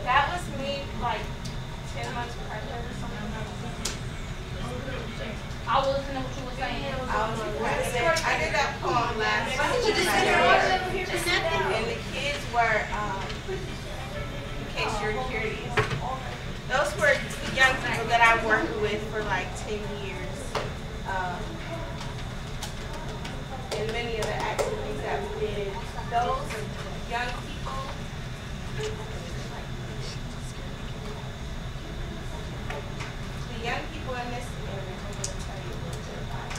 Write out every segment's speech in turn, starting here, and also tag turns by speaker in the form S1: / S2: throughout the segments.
S1: That was me like 10 months pregnant or something. I wasn't know what you were saying.
S2: I did that poem last week. And the kids were, in case you're curious, those were the young people that I worked with for like 10 years. And many of the activities that we did, those young people, the young people in this area, I'm going to tell you a little bit about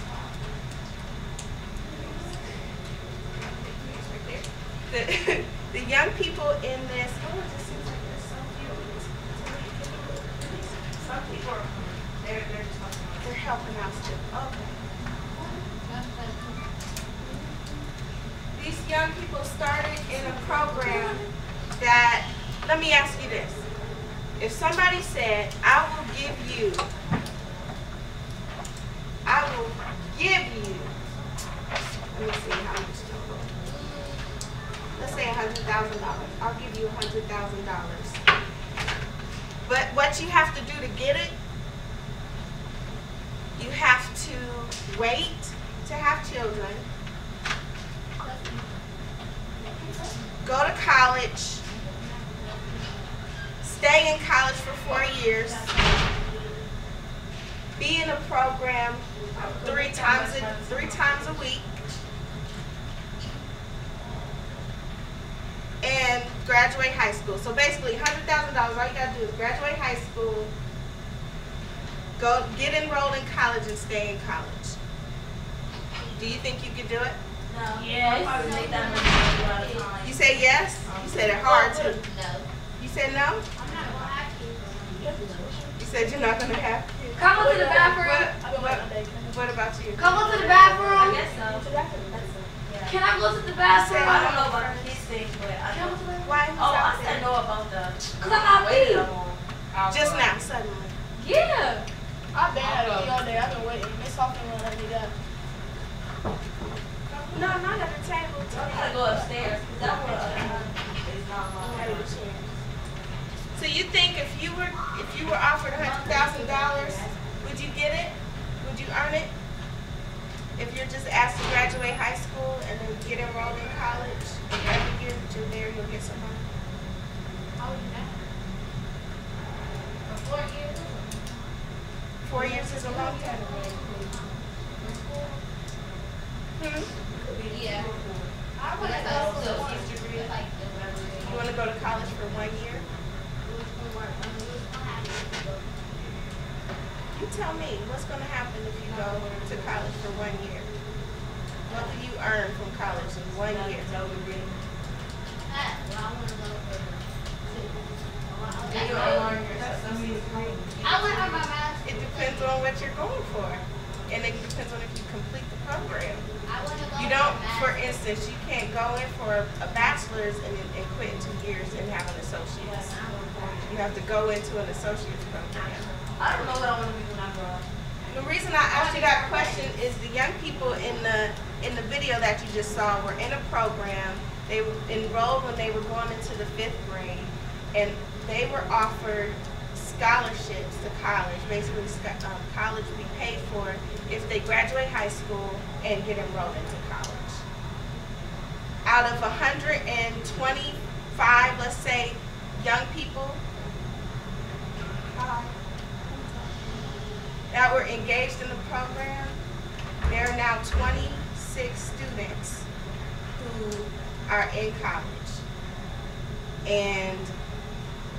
S2: it. The young people in this, oh, it just seems like there's so few. Some people are, they're helping out still. Okay. These young people started in a program that, let me ask you this. If somebody said, I will give you, let me see how much total. Let's say $100,000. I'll give you $100,000. But what you have to do to get it, you have to wait to have children, go to college, stay in college for 4 years, be in a program three times a week, and graduate high school. So basically $100,000, all you gotta do is graduate high school, go get enrolled in college and stay in college. Do you think you could do it?
S1: No. Yes. Probably make that money a lot of time.
S2: You say yes? You said it hard too.
S3: No.
S2: You said no?
S3: I'm not gonna have to.
S2: You said you're not gonna have to.
S1: Come on to the bathroom.
S2: What about you?
S1: Come on to the bathroom.
S4: I guess so.
S1: Can I go to the bathroom?
S4: I don't know about the kids thing, but I know.
S2: Why?
S4: Oh, I said no about the.
S1: Cause I'm not waiting.
S2: Just now, suddenly.
S1: Yeah.
S5: I've been at it all day. I've been waiting. Miss Hoffman won't let me go.
S2: No, not at the table.
S4: I gotta go upstairs. That one is not mine.
S2: So you think if you were offered $100,000, would you get it? Would you earn it? If you're just asked to graduate high school and then get enrolled in college, and every year that you're there, you'll get some money?
S3: How would you know? For 4 years?
S2: 4 years is a long time.
S3: Yeah. I would have
S2: You want to go to college for 1 year? You tell me, what's going to happen if you go to college for 1 year? What will you earn from college in 1 year?
S3: I want to go for 2. I went on my master's.
S2: It depends on what you're going for. And it depends on if you complete the program.
S3: I want to go
S2: You don't, for instance, you can't go in for a bachelor's and quit in 2 years and have an associate's. You have to go into an associate's program.
S4: I don't know what I want to be when I grow up.
S2: The reason I asked you that question is the young people in the video that you just saw were in a program. They were enrolled when they were going into the 5th grade, and they were offered scholarships to college. Basically, college will be paid for if they graduate high school and get enrolled into college. Out of 125, let's say, young people that were engaged in the program, there are now 26 students who are in college. And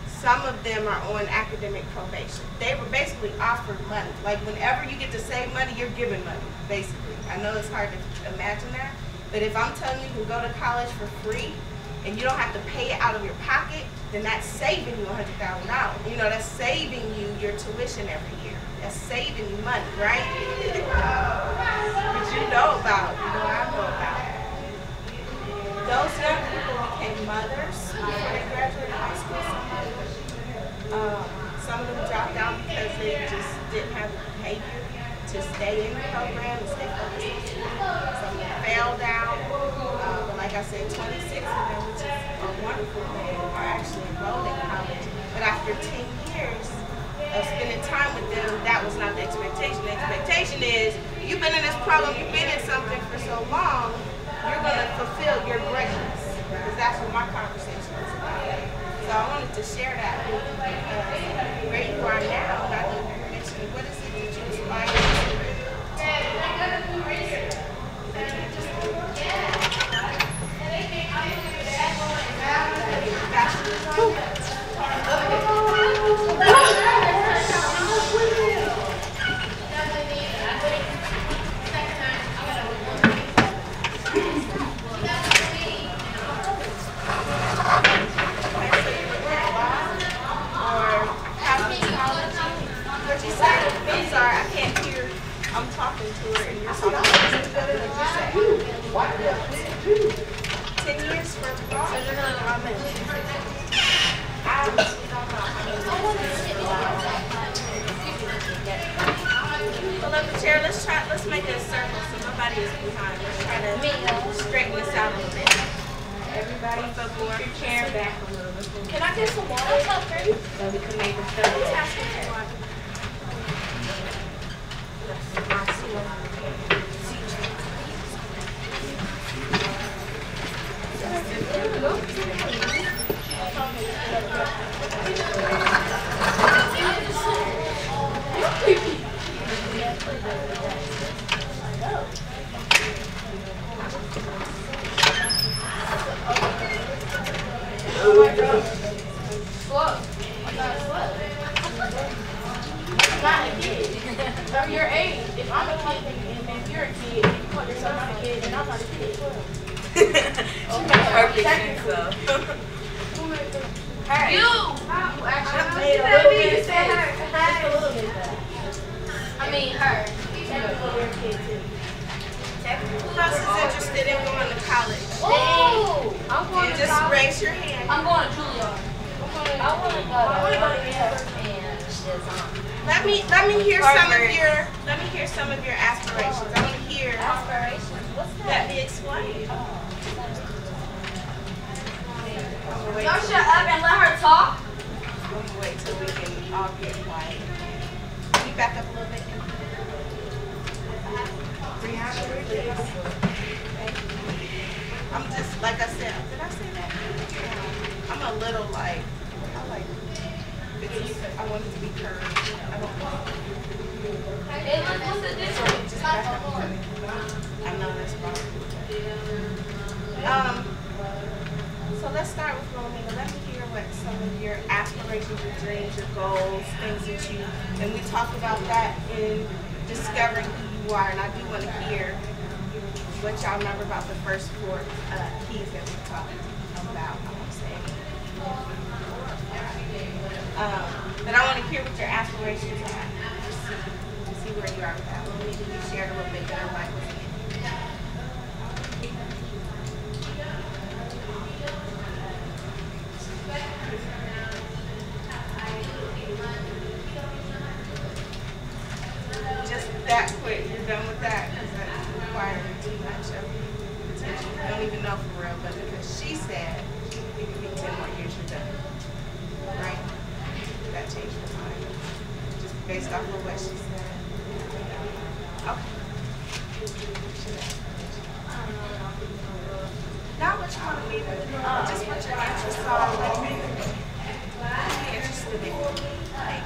S2: some of them are on academic probation. They were basically offered money. Like whenever you get to save money, you're given money, basically. I know it's hard to imagine that, but if I'm telling you you can go to college for free and you don't have to pay it out of your pocket, then that's saving you $100,000. You know, that's saving you your tuition every year. That's saving you money, right? But you know about, I know about. Those young people became mothers before they graduated high school. Some of them dropped out because they just didn't have the behavior to stay in the program and stay focused on school. Some of them failed out. But like I I said, 26 of them, which is a wonderful thing, are actually enrolled in college. But after 10 years of spending time with them, that was not the expectation. The expectation is, you've been in this program, you've been in something for so long, you're going to fulfill your greatness. Because that's what my conversation was about. So I wanted to share that with you because where you are now, and I know you mentioned, what is it that you aspire to? I'm talking to her and you're talking to her. What did you say? 10 years for law? So you're going to I honestly don't know. So let's make it a circle so nobody is behind. Let's try to straighten this out a little bit. Everybody keep your chair back a little bit.
S5: Can I get some water?
S2: So we can make a circle.
S5: Of your age, if I'm a kid and if you're a kid, and you call yourself not a kid, then I'm not a kid.
S4: Perfect sense of.
S5: Her. You actually made a little bit of sense. Just a little bit of that. I mean, her. Technically, you're a kid too.
S2: Who else is interested in going to college?
S5: Oh! I'm going to
S2: just
S5: college.
S2: Raise your hand.
S5: I'm going to Juilliard. I want to go to
S2: Let me hear some of your aspirations. I want to hear.
S3: Aspirations. What's that?
S2: Let me explain.
S5: Y'all shut up and let her talk.
S2: Let me wait till we can all get quiet. Can you back up a little bit? Brianna, please. I'm just, like I said, did I say that? I'm a little like, I want it to be curved. I don't know.
S5: Hey, look, what's the difference?
S2: Just back up a minute. I know that's wrong. So let's start with Romina. Let me hear what some of your aspirations, your dreams, your goals, things that you, and we talked about that in discovering who you are, and I do want to hear what y'all remember about the first 4 keys that we talked about. I want to say. But I want to hear what your aspirations are. See where you are with that. Maybe you shared a little bit better like with me. Just that quick, you're done with that because that's requiring too much of attention. You don't even know for real, but because she said it could be 10 more years, you're done. Right? That changed your mind. Just based off of what she said. Okay. Not what you want to be, just what your interests are. What are you interested in? Like,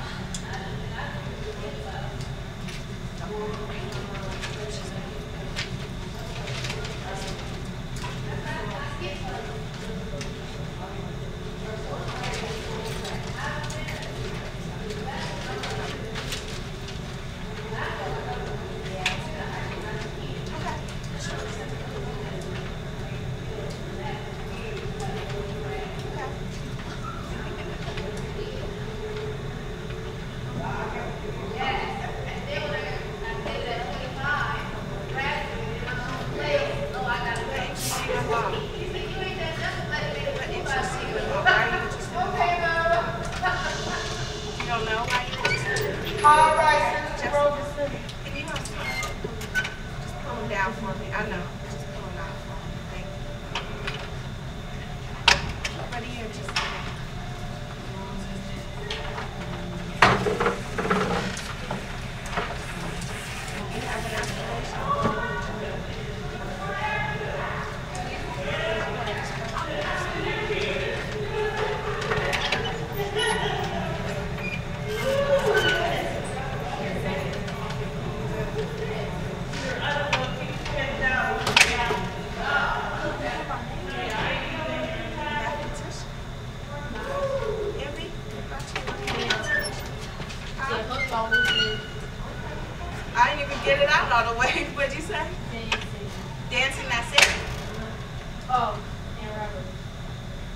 S5: Oh, and rubber.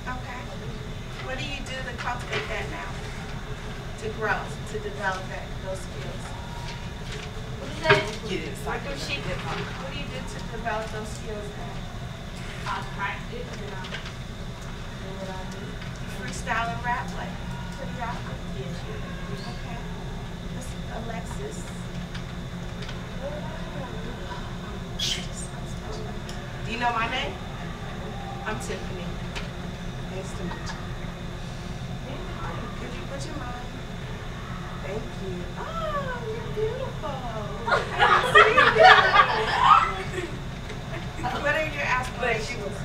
S2: Okay. What do you do to cultivate that now? To grow, to develop those skills?
S5: What is that?
S2: What do you do to develop those skills now?
S1: I practice and do what I do.
S2: Freestyle and rap like pretty often?
S1: Yes, yes.
S2: Okay. Miss Alexis. Do you know my name? I'm Tiffany. Nice to meet you. Could you put your mind? Thank you. Oh, you're beautiful. What are your aspirations?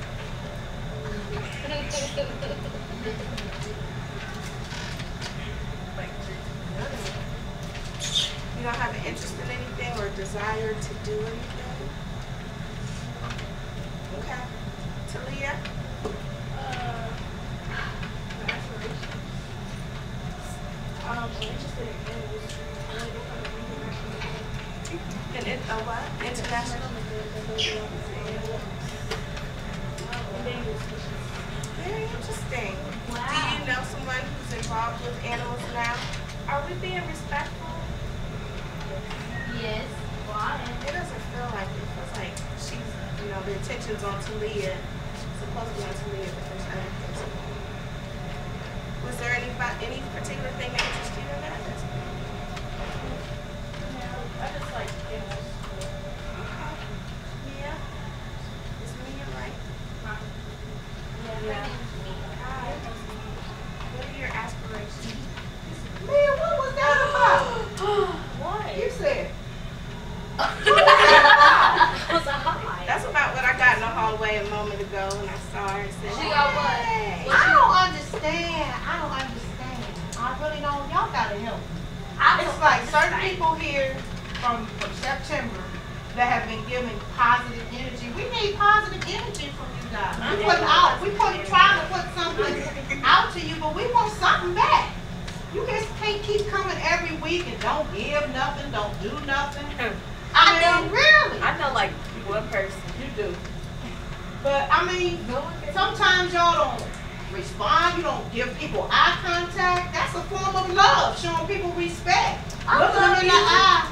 S2: You don't have an interest in anything or desire to do anything? Okay. Talia?
S5: I'm interested in animals.
S2: And what? International? Very interesting.
S5: Wow.
S2: Do you know someone who's involved with animals now? Are we being respectful?
S3: Yes.
S5: Why?
S2: It doesn't feel like it. It feels like she's, the attention's on Talia. Supposed to be on Talia, but there's other things. Was there any particular thing that interested you in that?
S5: I just like animals.
S2: Okay. Mia? Is Mia right?
S3: Yeah.
S2: Hi. What are your aspirations? Mia, what was that about?
S5: What?
S2: You said.
S5: Was a high.
S2: That's about what I got in the hallway a moment ago when I saw her and said,
S3: She got what?
S2: "Hey."
S6: I don't understand. I really don't. Y'all gotta help me. It's like certain people here from September that have been giving positive energy. We need positive energy from you guys. Trying to put something out to you, but we want something back. You just can't keep coming every week and don't give nothing, don't do nothing. I mean, really.
S4: I know like one person.
S6: You do. But I mean, sometimes y'all don't respond, you don't give people eye contact. That's a form of love, showing people respect. Look them in the eye.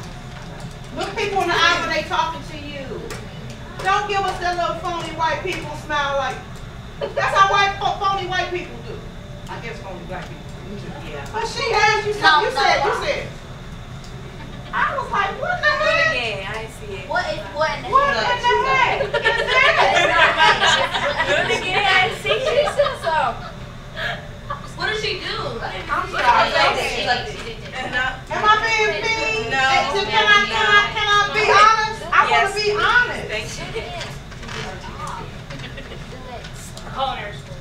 S6: Look people in the eye when they talking to you. Don't give us that little phony white people smile like, that's how phony white people do. I guess phony black people.
S2: Yeah.
S6: But she asked you something, you said. I was like, what the
S4: Do it
S6: heck?
S4: again. I ain't see it.
S3: What in the
S6: What in
S3: heck?
S6: the heck is that?
S4: Do it again. I ain't see it.
S3: What did she do?
S6: I'm sorry.
S3: She did that.
S2: No.
S6: Am I being mean?
S2: No,
S6: Can I be honest? I want to be honest.
S2: Thank you.
S5: Culinary school.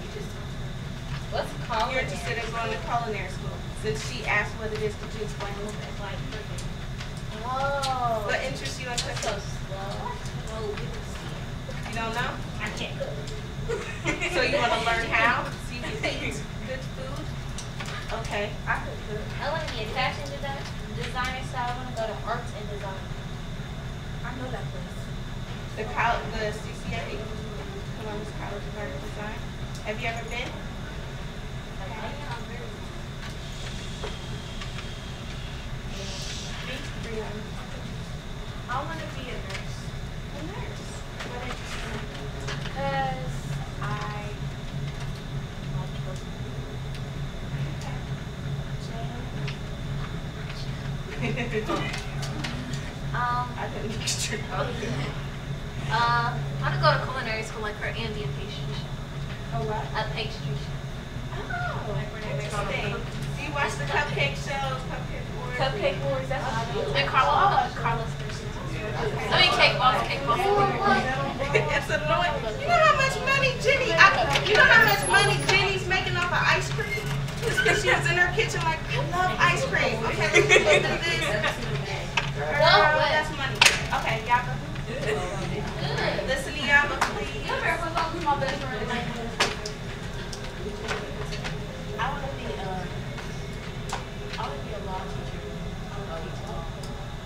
S5: What's culinary?
S2: You're interested in going to culinary school. Since she asked what it is, could you explain a little bit?
S5: Oh.
S2: What interests you in
S5: So
S2: cooking?
S5: slow.
S2: You don't know?
S5: I can't cook.
S2: So you want to learn how? So you can eat good food? Okay. I could cook.
S3: I want to be a fashion designer, so I want to go to arts and design.
S4: I know that place.
S2: The CCA, Columbus College of Art and Design. Have you ever been?
S5: I want to be a nurse.
S2: A nurse. What interests you?
S5: Because I like children.
S2: I didn't mix your
S3: I want to go to culinary school like her and be a pastry chef.
S2: Oh, what?
S3: A pastry chef.
S2: Oh, interesting. Do you watch the cupcake shows, cupcake wars?
S4: Cupcake wars. That's what I do.
S3: And Carlos person. I mean cake boss.
S2: It's annoying. You know how much money Jenny's making off of ice cream? It's because she was in her kitchen like, I love ice cream. Okay, let's do this. Girl, that's money. Okay, Yaba. Listen to Yaba, please.
S1: I want to be a law teacher.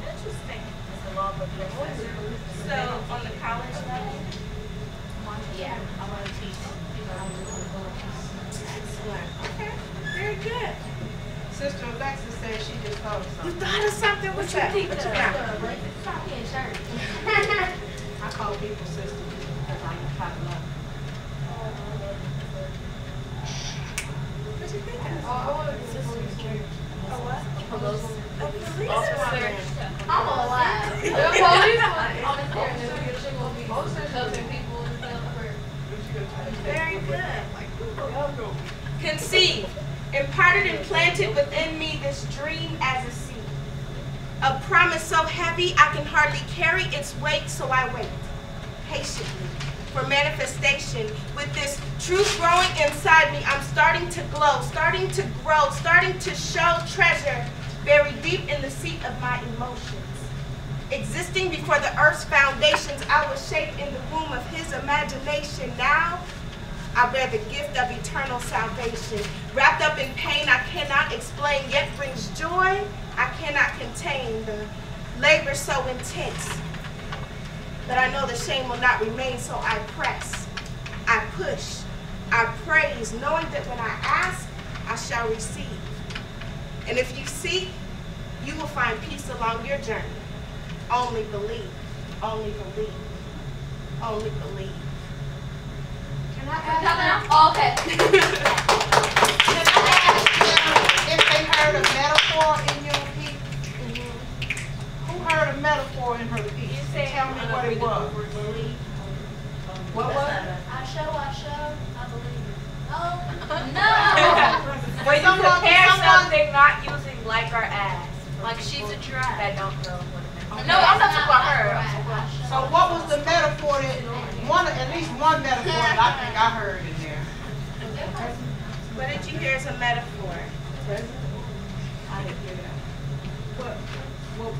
S2: Interesting.
S1: It's a law book professor.
S2: So, on the college level?
S1: Yeah, I want to
S6: she just thought of
S2: You
S6: something.
S2: thought of something? What's that? What you got?
S5: Stop being church.
S6: I call people sisters because I'm kind of love.
S2: What you think of?
S5: I want to be a police church.
S2: A what? A police officer.
S5: I'm gonna lie. The police officer gonna be helping people and stuff.
S2: Very good. Conceived, imparted and planted within me this dream as a seed. A promise so heavy I can hardly carry its weight, so I wait patiently for manifestation. With this truth growing inside me, I'm starting to glow, starting to grow, starting to show treasure buried deep in the seat of my emotions. Existing before the earth's foundations, I was shaped in the womb of his imagination. Now, I bear the gift of eternal salvation. Wrapped up in pain I cannot explain, yet brings joy I cannot contain. The labor so intense that I know the shame will not remain, so I press, I push, I praise, knowing that when I ask, I shall receive. And if you seek, you will find peace along your journey. Only believe, only believe, only believe.
S6: Can I ask
S5: Okay.
S6: Can I ask if they heard a metaphor in your piece? Who heard a metaphor in her piece? Tell me what it was. What was it?
S5: I show, I believe. Oh,
S1: When you compare something not using like or as.
S3: Like she's a giraffe.
S1: That don't know what it means.
S3: No, I'm not talking about her.
S6: So what was the metaphor that at least one metaphor that I think I heard in there?
S2: What did you hear as a metaphor?
S6: I didn't hear that. What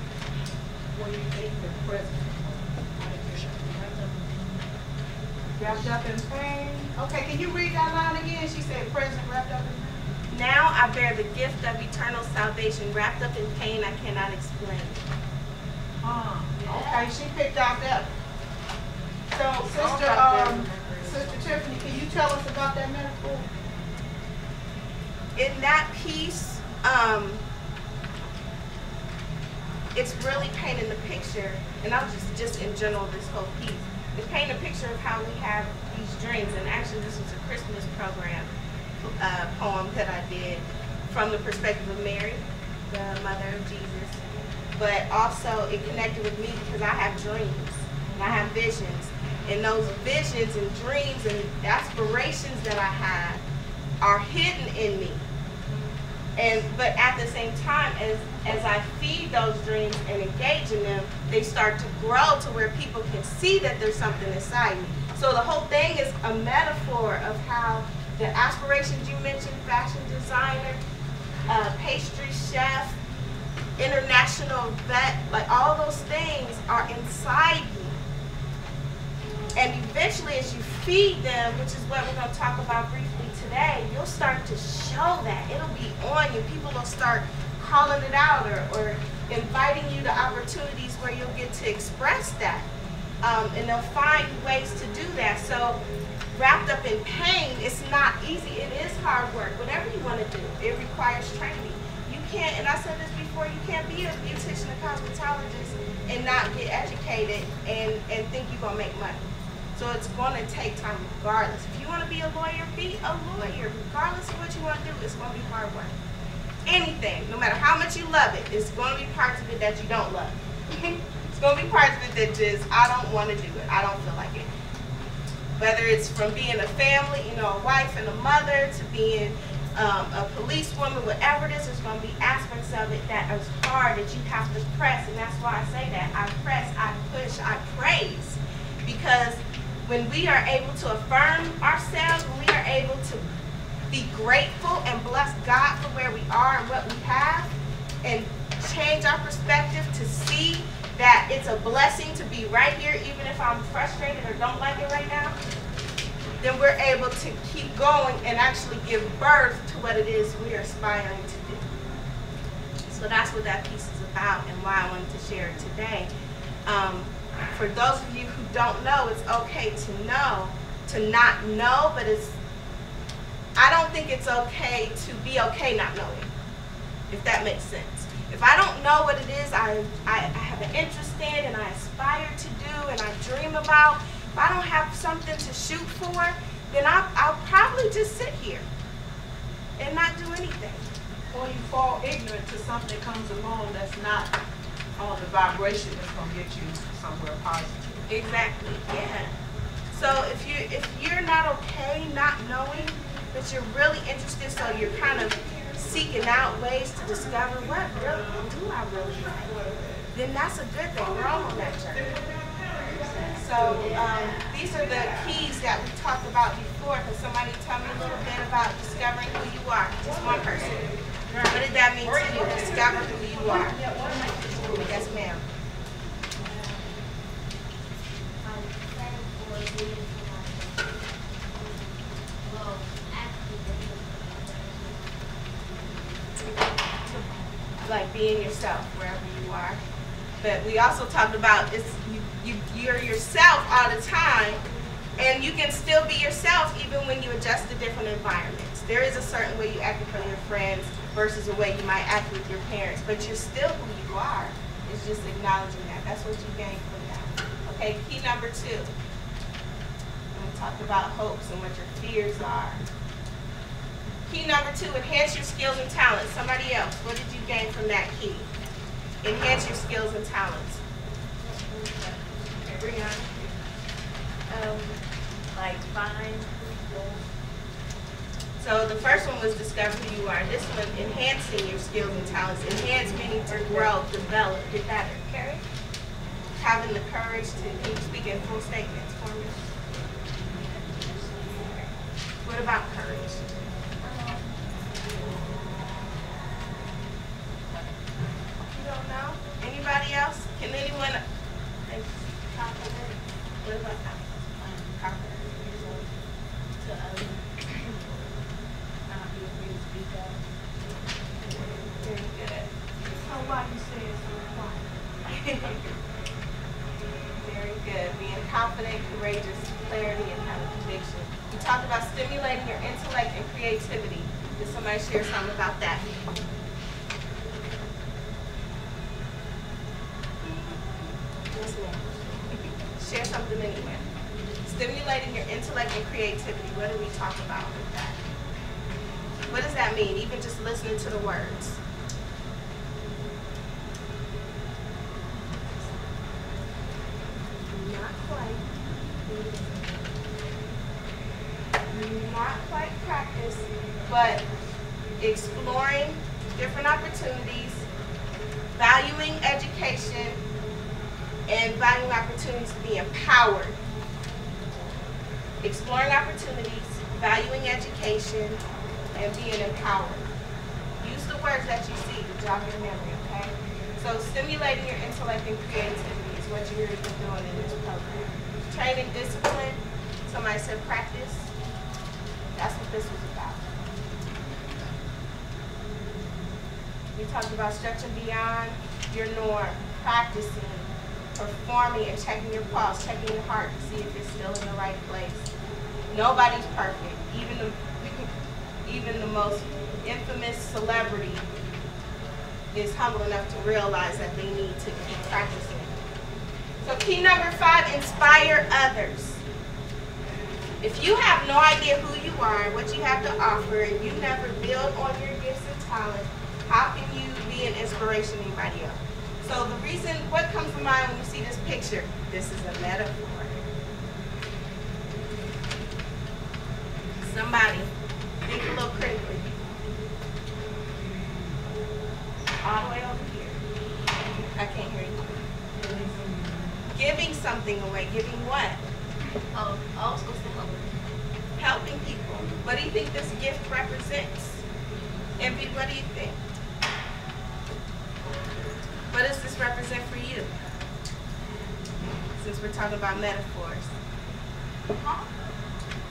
S6: when you think the present? I didn't hear that. Wrapped up in pain. Okay, can you read that line again? She said present wrapped up in pain.
S2: Now I bear the gift of eternal salvation, wrapped up in pain I cannot explain.
S6: Okay, she picked out that. So, Sister Tiffany, can you tell us about that metaphor?
S2: In that piece, it's really painting the picture, and I'll just in general this whole piece. It's painting a picture of how we have these dreams, and actually this was a Christmas program poem that I did from the perspective of Mary, the mother of Jesus. But also it connected with me because I have dreams and I have visions. And those visions and dreams and aspirations that I have are hidden in me. But at the same time, as I feed those dreams and engage in them, they start to grow to where people can see that there's something inside me. So the whole thing is a metaphor of how the aspirations you mentioned, fashion designer, pastry chef, international vet, like all those things are inside you. And eventually as you feed them, which is what we're going to talk about briefly today, you'll start to show that. It'll be on you. People will start calling it out or inviting you to opportunities where you'll get to express that. And they'll find ways to do that. So wrapped up in pain, it's not easy. It is hard work. Whatever you want to do, it requires training. You can't, and I said this before, you can't be a beautician, a cosmetologist, and not get educated and think you're going to make money. So it's going to take time regardless. If you want to be a lawyer, be a lawyer. Regardless of what you want to do, it's going to be hard work. Anything, no matter how much you love it, it's going to be parts of it that you don't love. It's going to be parts of it that just, I don't want to do it. I don't feel like it. Whether it's from being a family, you know, a wife and a mother, to being a policewoman, whatever it is, there's going to be aspects of it that is hard that you have to press. And that's why I say that. I press, I push, I praise. Because when we are able to affirm ourselves, when we are able to be grateful and bless God for where we are and what we have, and change our perspective to see that it's a blessing to be right here, even if I'm frustrated or don't like it right now, then we're able to keep going and actually give birth to what it is we're aspiring to do. So that's what that piece is about and why I wanted to share it today. For those of you who don't know, it's okay to know, to not know, but I don't think it's okay to be okay not knowing, if that makes sense. If I don't know what it is I have an interest in and I aspire to do and I dream about, if I don't have something to shoot for, then I'll probably just sit here and not do anything.
S6: Or you fall ignorant to something that comes along that's not on the vibration that's going to get you somewhere positive.
S2: Exactly, yeah. So if you're not okay not knowing, but you're really interested, so you're kind of seeking out ways to discover what do I really like, then that's a good thing. We're all on that journey. So these are the keys that we talked about before. Can somebody tell me a little bit about discovering who you are? Just one person. What did that mean to you? Discover who you are. Yes, ma'am. Like being yourself wherever you are. But we also talked about you're yourself all the time, and you can still be yourself even when you adjust to different environments. There is a certain way you act in front of your friends versus a way you might act with your parents, but you're still who you are. It's just acknowledging that. That's what you gain from that. Okay, key number 2. And we talked about hopes and what your fears are. Key number 2, enhance your skills and talents. Somebody else, what did you gain from that key? Enhance your skills and talents. Brianna.
S1: Like find.
S2: So the first one was discover who you are. This one, enhancing your skills and talents. Enhance meaning to grow, develop, get better. Okay? Having the courage to, can you speak in full statements for me? What about courage? You don't know? Anybody else? Can anyone? Confident. What about confident? Very good.
S6: So why you say it's so quiet?
S2: Very good. Being confident, courageous, clarity, and having conviction. We talked about stimulating your intellect and creativity. Did somebody share something about that? Yes, ma'am. Share something anyway. Stimulating your intellect and creativity. What did we talk about with that? What does that mean? Even just listening to the words. Not quite practice, but exploring different opportunities, valuing education, and valuing opportunities to be empowered. Exploring opportunities, valuing education, and being empowered. Use the words that you see to jog your memory, okay? So stimulating your intellect and creativity is what you're doing in this program. Training discipline, somebody said practice. That's what this was about. We talked about stretching beyond your norm, practicing, performing, and checking your pulse, checking your heart to see if it's still in the right place. Nobody's perfect. Even the most infamous celebrity is humble enough to realize that they need to keep practicing. So key number 5, inspire others. If you have no idea who you are and what you have to offer, and you never build on your gifts and talents, how can you be an inspiration to anybody else? So the reason, what comes to mind when you see this picture? This is a metaphor. Somebody, think a little critically. All the way over here. I can't hear you. Giving something away. Giving what?
S3: Oh, I was supposed to help.
S2: Helping people. What do you think this gift represents? Envy, what do you think? What does this represent for you? Since we're talking about metaphors.
S3: Huh?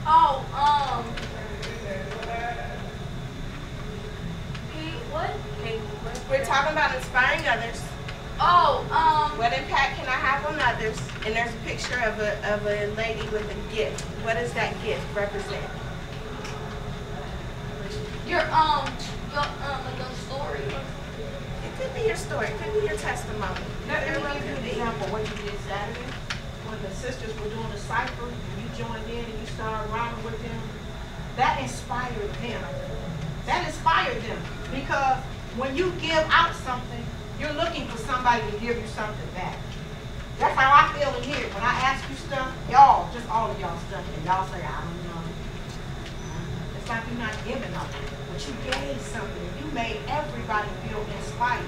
S3: Oh, what?
S2: Okay, we're talking about inspiring others.
S3: Oh,
S2: What impact can I have on others? And there's a picture of a lady with a gift. What does that gift represent?
S3: your story.
S2: It Could be your story. Could be your testimony.
S6: Let me give you an example of what you did Saturday. When the sisters were doing the cipher, and you joined in and you started rhyming with them, that inspired them. That inspired them. Because when you give out something, you're looking for somebody to give you something back. That's how I feel in here. When I ask you stuff, y'all, just all of y'all stuff, and y'all say, I don't know. It's like you're not giving nothing, but you gave something. You made everybody feel inspired.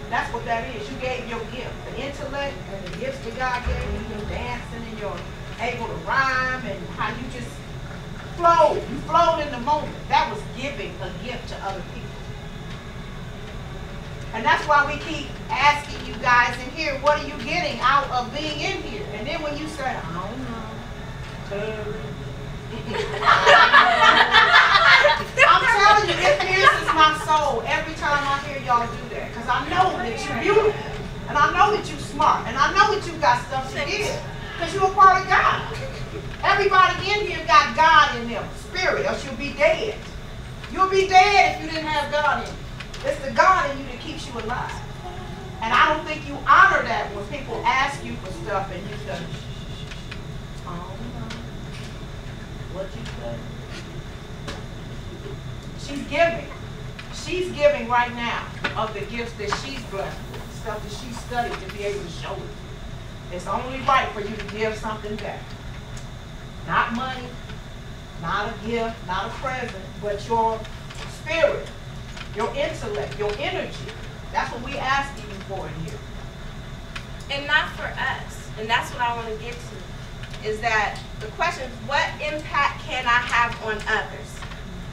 S6: That's what that is. You gave your gift, the intellect and the gifts that God gave you, your dancing and you're able to rhyme and how you just flowed. You flowed in the moment. That was giving a gift to other people. And that's why we keep asking you guys in here, what are you getting out of being in here? And then when you say, I don't know, I'm telling you, it pierces my soul every time I hear y'all do that. Because I know that you're beautiful. And I know that you're smart. And I know that you got stuff to give. Because you're a part of God. Everybody in here got God in them, spirit, or you'll be dead. You'll be dead if you didn't have God in you. It's the God in you that keeps you alive. And I don't think you honor that when people ask you for stuff and you say, I don't know. What you say? She's giving. She's giving right now of the gifts that she's blessed with, stuff that she's studied to be able to show it. It's only right for you to give something back. Not money, not a gift, not a present, but your spirit, your intellect, your energy. That's what we're asking you for in here.
S2: And not for us. And that's what I want to get to. Is that the question is, what impact can I have on others?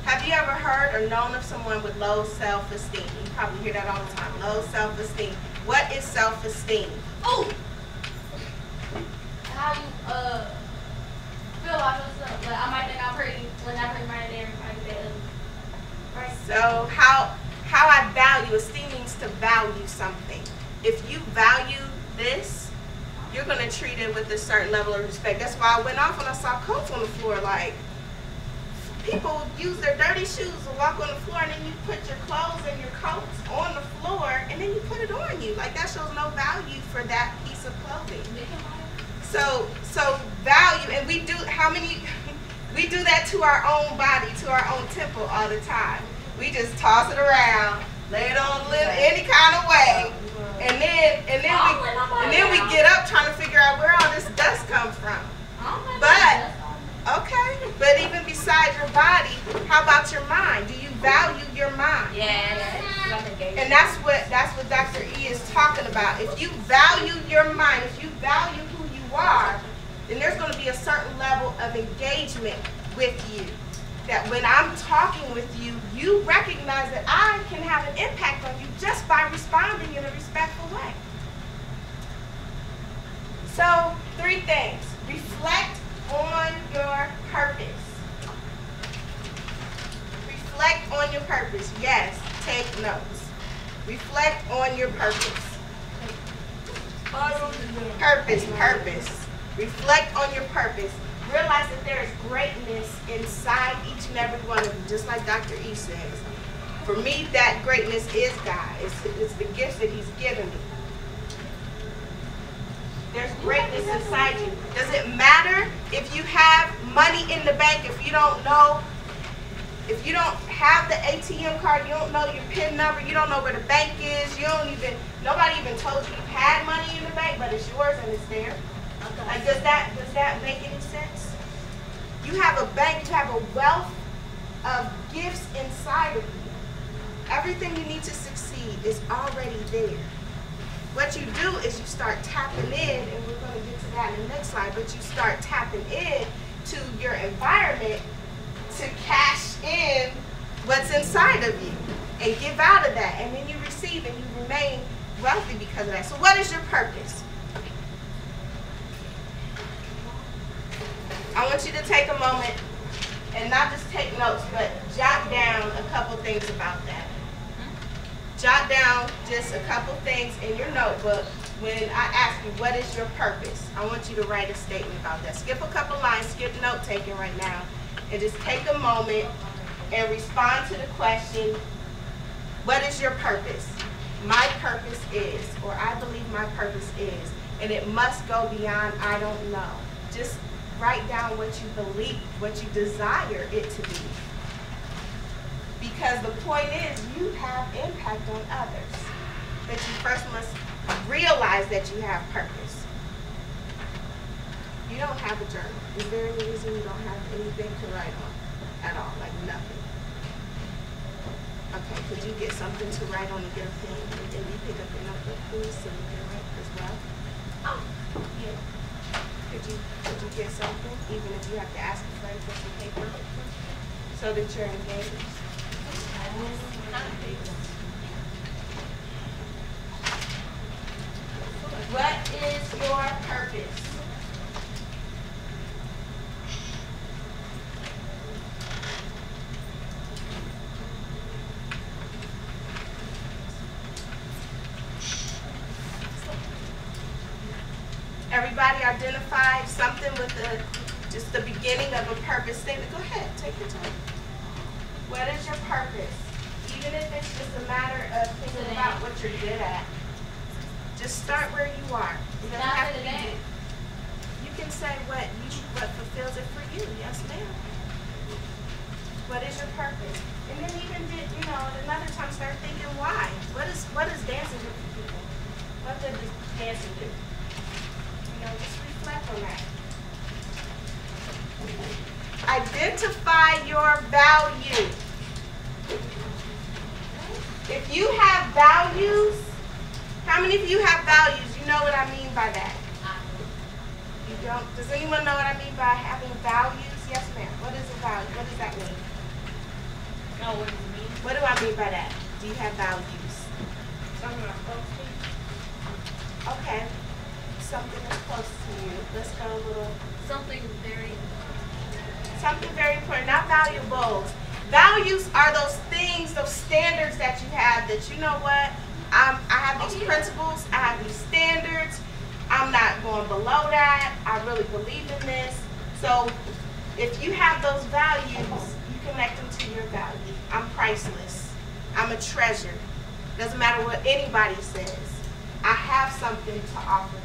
S2: Have you ever heard or known of someone with low self-esteem? You probably hear that all the time. Low self-esteem. What is self-esteem?
S5: Oh! How you feel about yourself. Like, I might think I'm pretty when that person right there might be ugly. Right?
S2: So how I value, esteem means to value something. If you value this, you're going to treat it with a certain level of respect. That's why I went off when I saw coats on the floor. Like, people use their dirty shoes to walk on the floor, and then you put your clothes and your coats on the floor, and then you put it on you. Like, that shows no value for that piece of clothing. So value, and we do, we do that to our own body, to our own temple all the time. We just toss it around, lay it on any kind of way, and then we get up trying to figure out where all this dust comes from. But even besides your body, how about your mind? Do you value your mind?
S5: Yes.
S2: And that's what Dr. E is talking about. If you value your mind, if you value who you are, then there's going to be a certain level of engagement with you. That when I'm talking with you, you recognize that I can have an impact on you just by responding in a respectful way. So, 3 things. Reflect on your purpose. Reflect on your purpose. Yes, take notes. Reflect on your purpose. Purpose. Reflect on your purpose. Realize that there is greatness inside each and every one of you, just like Dr. E says. For me, that greatness is God. It's the gifts that He's given me. There's greatness inside you. Does it matter if you have money in the bank, if you don't know, if you don't have the ATM card, you don't know your PIN number, you don't know where the bank is, nobody even told you had money in the bank, but it's yours and it's there. Like, does that make any sense? You have a bank, you have a wealth of gifts inside of you. Everything you need to succeed is already there. What you do is you start tapping in, and we're going to get to that in the next slide, but you start tapping in to your environment to cash in what's inside of you and give out of that. And then you receive and you remain wealthy because of that. So what is your purpose? I want you to take a moment and not just take notes, but jot down a couple things about that. Jot down just a couple things in your notebook. When I ask you, what is your purpose? I want you to write a statement about that. Skip a couple lines, skip note taking right now, and just take a moment and respond to the question, what is your purpose? my purpose is, or I believe my purpose is, and it must go beyond I don't know. Just write down what you believe, what you desire it to be. Because the point is, you have impact on others. That you first must realize that you have purpose. You don't have a journal. Is there any reason you don't have anything to write on at all? Like nothing? Okay, could you get something to write on and get a pen? And then you pick up your notebook, please, so you can write as well? Oh, yeah. Could you get something, even if you have to ask a friend for some paper, so that you're engaged? What is your purpose? Everybody identified something with just the beginning of a purpose statement. Go ahead, take your time. What is your purpose? Even if it's just a matter of thinking about what you're good at. Just start where you are. It doesn't have to be. You can say what fulfills it for you. Yes, ma'am. What is your purpose? And then even at another time start thinking why. What is dancing do for people? What does dancing do? Just reflect on that. Identify your value. If you have values, how many of you have values? You know what I mean by that? You don't? Does anyone know what I mean by having values? Yes, ma'am. What is a value? What does that mean?
S1: No, what does it mean?
S2: What do I mean by that? Do you have values?
S1: Something I'm supposed to.
S2: Okay. Something that's close to you. Let's go a little.
S3: Something very
S2: important, not valuables. Values are those things, those standards that you have that you know what? I have these principles, I have these standards, I'm not going below that, I really believe in this. So if you have those values, you connect them to your value. I'm priceless. I'm a treasure. Doesn't matter what anybody says. I have something to offer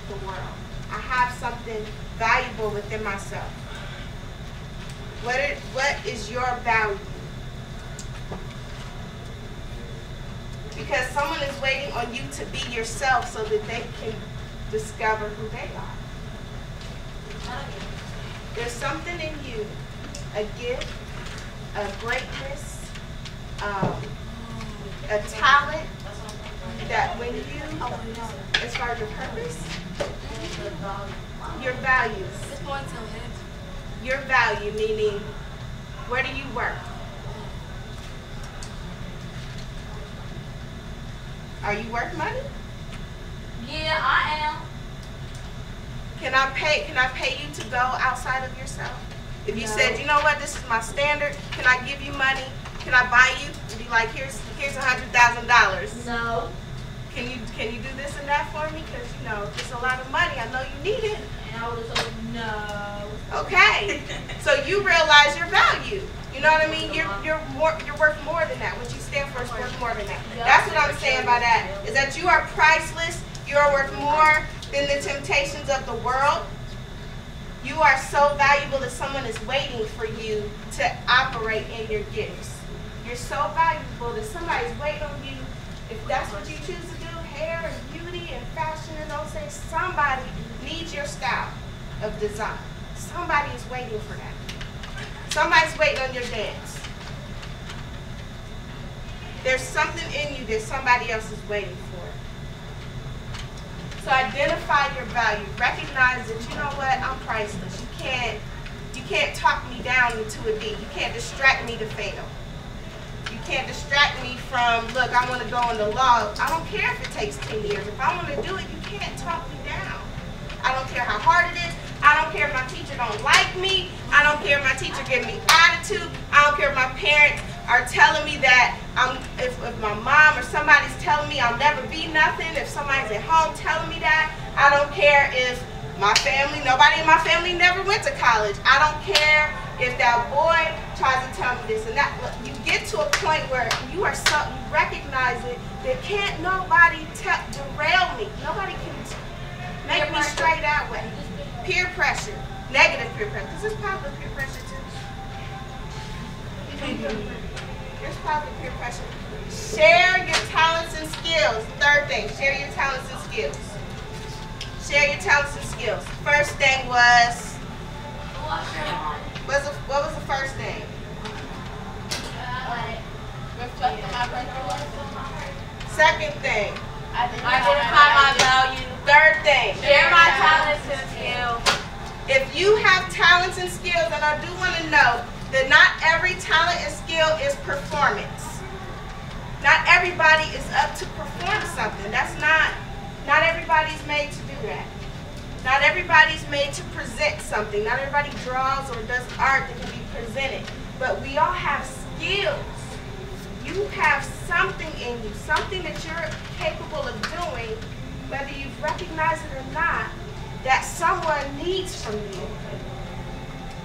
S2: the world. I have something valuable within myself. What is your value? Because someone is waiting on you to be yourself so that they can discover who they are. There's something in you, a gift, a greatness, a talent that when you, as far as your purpose, your values. Your value, meaning, where do you work? Are you worth money?
S4: Yeah, I am.
S2: Can I pay you to go outside of yourself? If you said, you know what, this is my standard, can I give you money? Can I buy you? And be like, here's $100,000.
S4: No.
S2: Can you do this and that for me? Because it's a lot of money. I know you need it.
S4: And I would have told you no.
S2: Okay. So you realize your value. You know what I mean? You're worth more than that. What you stand for is worth more than that. That's what I'm saying by that. Is that you are priceless. You are worth more than the temptations of the world. You are so valuable that someone is waiting for you to operate in your gifts. You're so valuable that somebody's waiting on you. If that's what you choose to do, hair and beauty and fashion and those things, somebody needs your style of design. Somebody is waiting for that. Somebody's waiting on your dance. There's something in you that somebody else is waiting for. So identify your value. Recognize that, you know what, I'm priceless. You can't talk me down to a D. You can't distract me to fail. You can't distract me from, look, I want to go into law. I don't care if it takes 10 years. If I want to do it, you can't talk me down. I don't care how hard it is. I don't care if my teacher don't like me. I don't care if my teacher gives me attitude. I don't care if my parents are telling me that if my mom or somebody's telling me I'll never be nothing, if somebody's at home telling me that. I don't care if my family, nobody in my family never went to college. I don't care If that boy tries to tell me this and that, you get to a point where you recognize it. That can't nobody derail me. Nobody can make me stray that way. Peer pressure, negative peer pressure. This is positive peer pressure too. There's positive peer pressure. Share your talents and skills. Third thing, share your talents and skills. Share your talents and skills. First thing was, what was the first thing? Second thing,
S1: Identify my value.
S2: third thing,
S1: Share my talents and skills.
S2: if you have talents and skills, and I do want to know that not every talent and skill is performance. Not everybody is up to perform something. That's not everybody's made to do that. Not everybody's made to present something. Not everybody draws or does art that can be presented. But we all have skills. You have something in you, something that you're capable of doing, whether you've recognized it or not, that someone needs from you.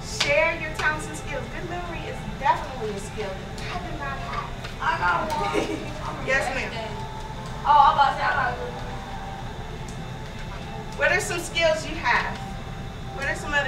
S2: Share your talents and skills. Good memory is definitely a skill that I do not have.
S4: I got one.
S2: Yes, ma'am.
S4: Oh, I'm about to say I got a good one.
S2: What are some skills you have? What are some other